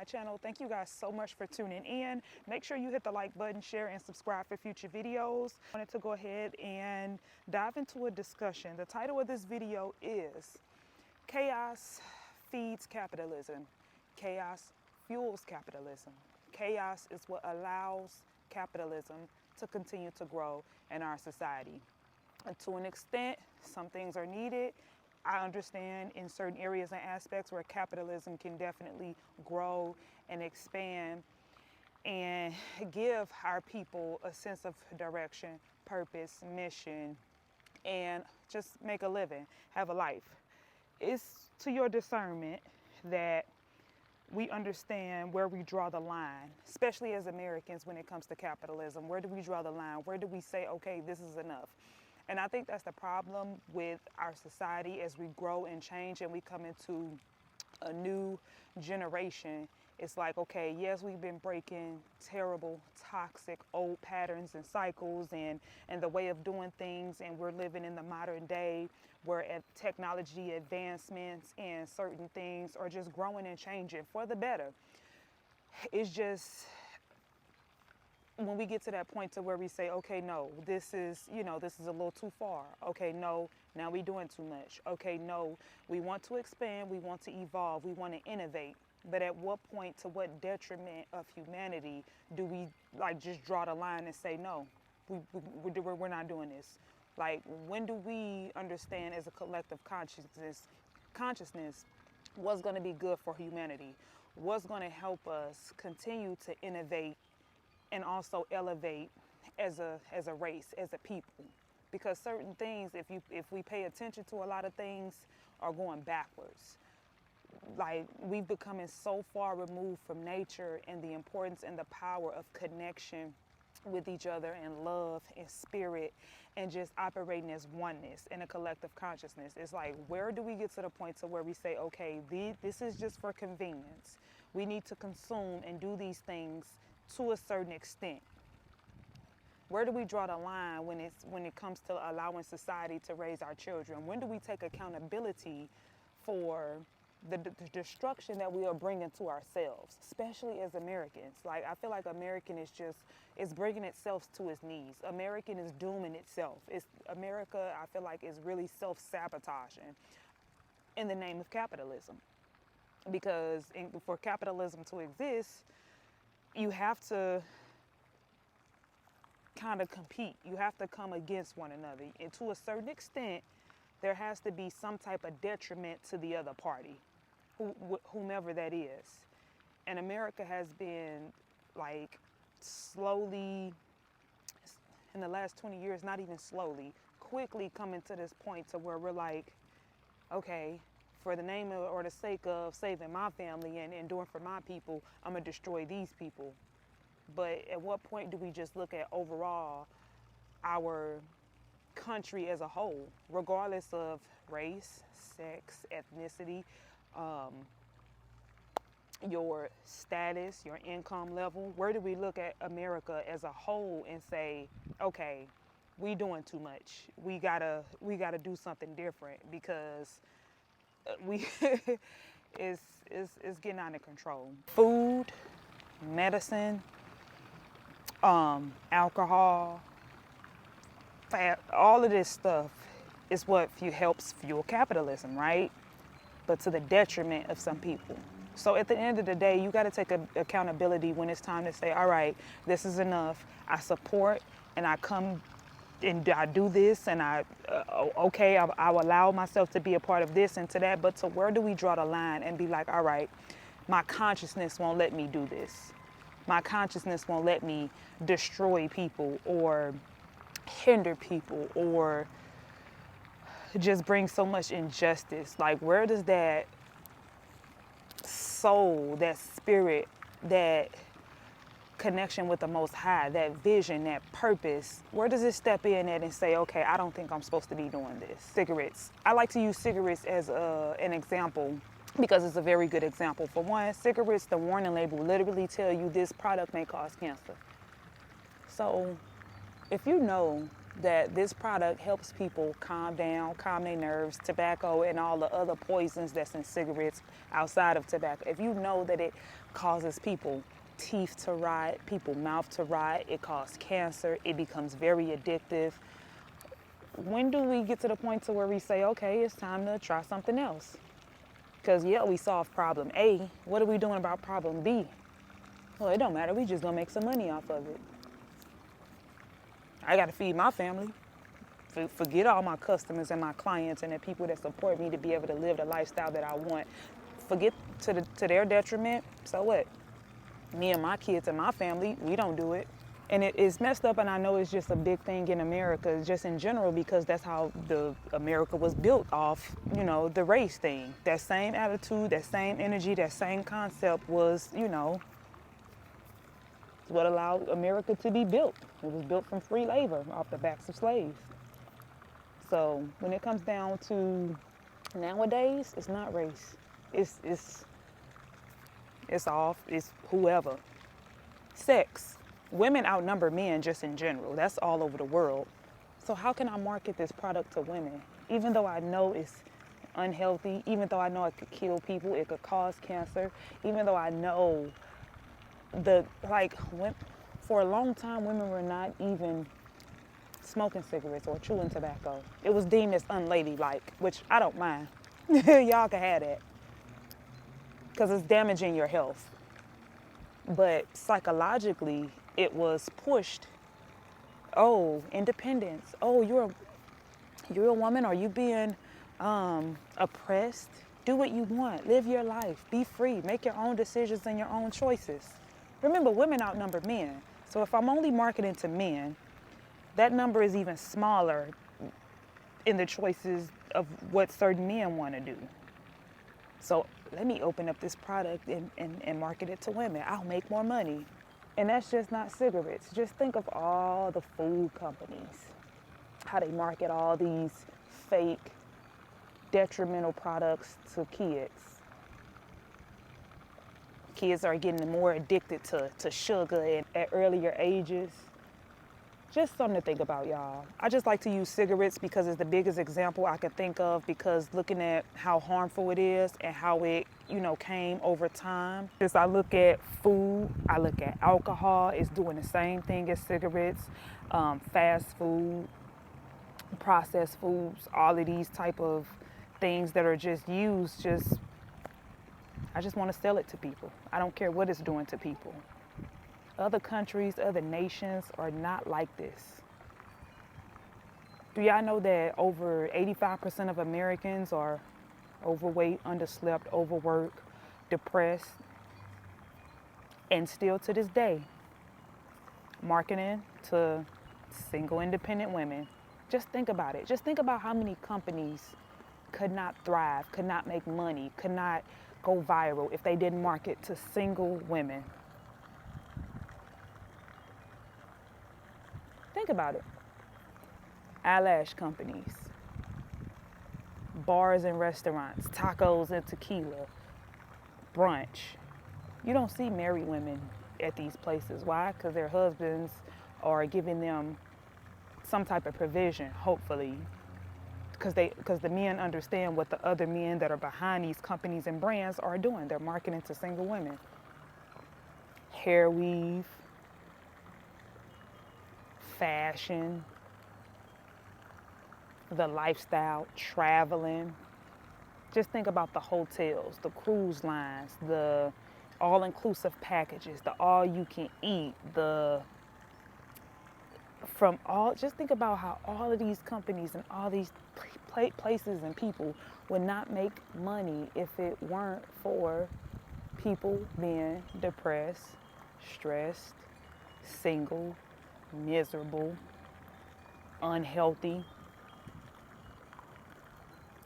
channel. Thank you guys so much for tuning in. Make sure you hit the like button, share, and subscribe for future videos. I wanted to go ahead and dive into a discussion. The title of this video is Chaos Feeds Capitalism. Chaos fuels capitalism. Chaos is what allows capitalism to continue to grow in our society. And to an extent, some things are needed. I understand in certain areas and aspects where capitalism can definitely grow and expand and give our people a sense of direction, purpose, mission, and just make a living, have a life. It's to your discernment that we understand where we draw the line, especially as Americans when it comes to capitalism. Where do we draw the line? Where do we say, okay, this is enough? And I think that's the problem with our society as we grow and change and we come into a new generation. It's like, okay, yes, we've been breaking terrible, toxic, old patterns and cycles and the way of doing things, and we're living in the modern day where technology advancements and certain things are just growing and changing for the better. It's just when we get to that point to where we say, okay, no, this is a little too far. Okay, no, now we're doing too much. Okay, no, we want to expand, we want to evolve, we want to innovate. But at what point, to what detriment of humanity do we just draw the line and say, no, we're not doing this? Like, when do we understand as a collective consciousness what's going to be good for humanity? What's going to help us continue to innovate and also elevate as a race, as a people? Because certain things, if we pay attention to, a lot of things are going backwards. Like, we've becoming so far removed from nature and the importance and the power of connection with each other and love and spirit and just operating as oneness in a collective consciousness. It's like, where do we get to the point to where we say, okay, this is just for convenience. We need to consume and do these things to a certain extent. Where do we draw the line when it comes to allowing society to raise our children? When do we take accountability for the destruction that we are bringing to ourselves, especially as Americans? Like, I feel like American is bringing itself to its knees. American is dooming itself. America, I feel like, is really self-sabotaging in the name of capitalism. Because for capitalism to exist, you have to kind of compete. You have to come against one another. And to a certain extent, there has to be some type of detriment to the other party, whomever that is. And America has been slowly, in the last 20 years, not even slowly, quickly coming to this point to where we're like, okay, for the name of, or the sake of saving my family and doing for my people, I'm gonna destroy these people. But at what point do we just look at overall our country as a whole, regardless of race, sex, ethnicity, your status, your income level? Where do we look at America as a whole and say, okay, we doing too much. We gotta do something different because it's getting out of control. Food, medicine, alcohol, fat, all of this stuff is what helps fuel capitalism, right? But to the detriment of some people. So at the end of the day, you got to take accountability when it's time to say, all right, this is enough. I support and I come and I do this, and I allow myself to be a part of this and to that. But to where do we draw the line and be like, all right, my consciousness won't let me do this. My consciousness won't let me destroy people or hinder people or just bring so much injustice. Like, where does that soul, that spirit, that connection with the Most High, that vision, that purpose, where does it step in at and say, okay, I don't think I'm supposed to be doing this? Cigarettes. I like to use cigarettes as an example because it's a very good example. For one, cigarettes, the warning label literally tell you this product may cause cancer. So if you know that this product helps people calm down, calm their nerves, tobacco and all the other poisons that's in cigarettes outside of tobacco. If you know that it causes people teeth to rot, people mouth to rot, it causes cancer, it becomes very addictive. When do we get to the point to where we say, okay, it's time to try something else? Because yeah, we solved problem A. What are we doing about problem B? Well, it don't matter. We just gonna make some money off of it. I gotta feed my family. Forget all my customers and my clients and the people that support me to be able to live the lifestyle that I want. Forget to their detriment. So what? Me and my kids and my family, we don't do it. And it is messed up, and I know it's just a big thing in America, just in general, because that's how America was built off, you know, the race thing. That same attitude, that same energy, that same concept was, you know, what allowed America to be built. It was built from free labor off the backs of slaves. So when it comes down to nowadays, it's not race. It's whoever. Sex. Women outnumber men just in general. That's all over the world. So how can I market this product to women? Even though I know it's unhealthy, even though I know it could kill people, it could cause cancer, even though I know for a long time, women were not even smoking cigarettes or chewing tobacco. It was deemed as unladylike, which I don't mind. Y'all can have that, because it's damaging your health. But psychologically, it was pushed. Oh, independence. Oh, you're a woman. Are you being oppressed? Do what you want. Live your life. Be free. Make your own decisions and your own choices. Remember, women outnumber men. So if I'm only marketing to men, that number is even smaller in the choices of what certain men want to do. So let me open up this product and market it to women. I'll make more money. And that's just not cigarettes. Just think of all the food companies, how they market all these fake, detrimental products to kids. Kids are getting more addicted to sugar at earlier ages. Just something to think about, y'all. I just like to use cigarettes because it's the biggest example I can think of, because looking at how harmful it is and how it, you know, came over time. Just I look at food, I look at alcohol, it's doing the same thing as cigarettes, fast food, processed foods, all of these type of things that are just used, I just want to sell it to people. I don't care what it's doing to people. Other countries, other nations are not like this. Do y'all know that over 85% of Americans are overweight, underslept, overworked, depressed, and still to this day, marketing to single independent women? Just think about it. Just think about how many companies could not thrive, could not make money, could not go viral if they didn't market to single women. Think about it. Eyelash companies, bars and restaurants, tacos and tequila, brunch. You don't see married women at these places. Why? Because their husbands are giving them some type of provision, hopefully. Because the men understand what the other men that are behind these companies and brands are doing. They're marketing to single women. Hair weave, fashion, the lifestyle, traveling. Just think about the hotels, the cruise lines, the all-inclusive packages, the all-you-can-eat, just think about how all of these companies and all these places and people would not make money if it weren't for people being depressed, stressed, single, miserable, unhealthy.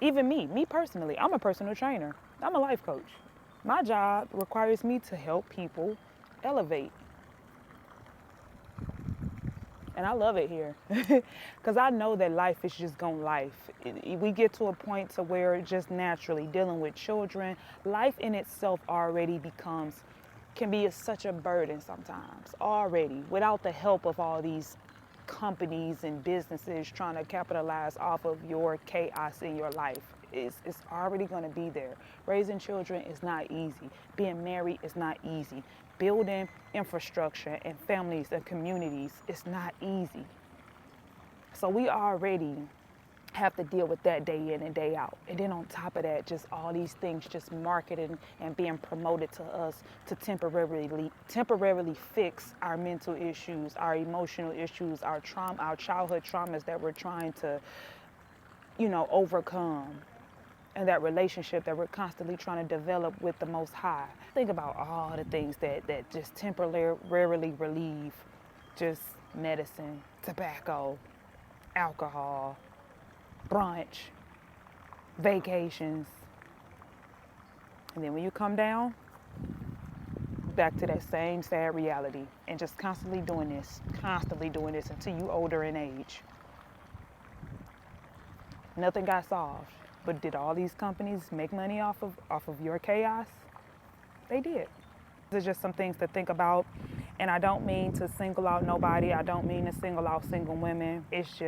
Even me personally, I'm a personal trainer. I'm a life coach. My job requires me to help people elevate. And I love it here because I know that life is just gonna life. We get to a point to where just naturally dealing with children, life in itself already can be such a burden sometimes already, without the help of all these companies and businesses trying to capitalize off of your chaos in your life. It's already going to be there. Raising children is not easy. Being married is not easy. Building infrastructure and families and communities is not easy. So we already have to deal with that day in and day out. And then on top of that, just all these things just marketed and being promoted to us to temporarily fix our mental issues, our emotional issues, our trauma, our childhood traumas that we're trying to, overcome. And that relationship that we're constantly trying to develop with the Most High. Think about all the things that just temporarily relieve, just medicine, tobacco, alcohol, brunch, vacations. And then when you come down, back to that same sad reality and just constantly doing this until you older in age. Nothing got solved. But did all these companies make money off of your chaos? They did. There's just some things to think about. And I don't mean to single out nobody. I don't mean to single out single women. It's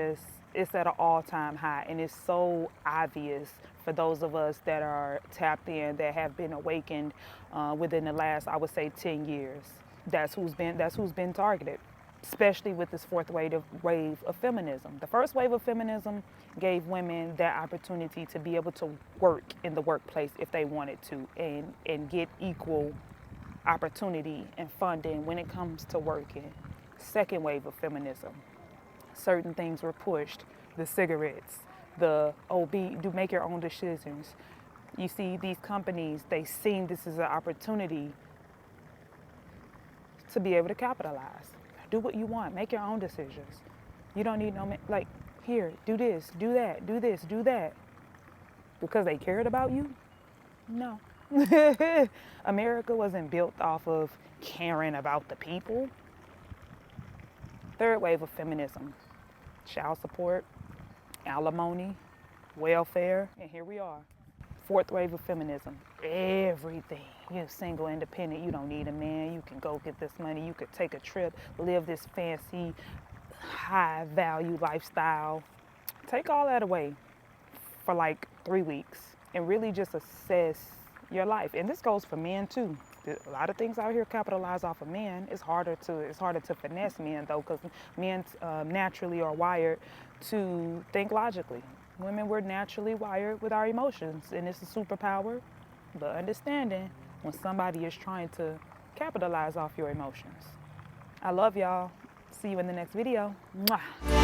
at an all-time high. And it's so obvious for those of us that are tapped in, that have been awakened within the last, I would say, 10 years. That's who's been targeted, especially with this fourth wave of feminism. The first wave of feminism gave women that opportunity to be able to work in the workplace if they wanted to and get equal opportunity and funding when it comes to working. Second wave of feminism, certain things were pushed, the cigarettes, make your own decisions. You see, these companies, they seen this as an opportunity to be able to capitalize. Do what you want, make your own decisions. You don't need here, do this, do that, do this, do that. Because they cared about you? No. America wasn't built off of caring about the people. Third wave of feminism, child support, alimony, welfare, and here we are. Fourth wave of feminism, everything. You're single, independent, you don't need a man, you can go get this money, you could take a trip, live this fancy, high value lifestyle. Take all that away for like 3 weeks and really just assess your life. And this goes for men too. A lot of things out here capitalize off of men. It's harder to finesse men though, because men naturally are wired to think logically. Women were naturally wired with our emotions, and it's a superpower, but understanding when somebody is trying to capitalize off your emotions. I love y'all. See you in the next video. Mwah.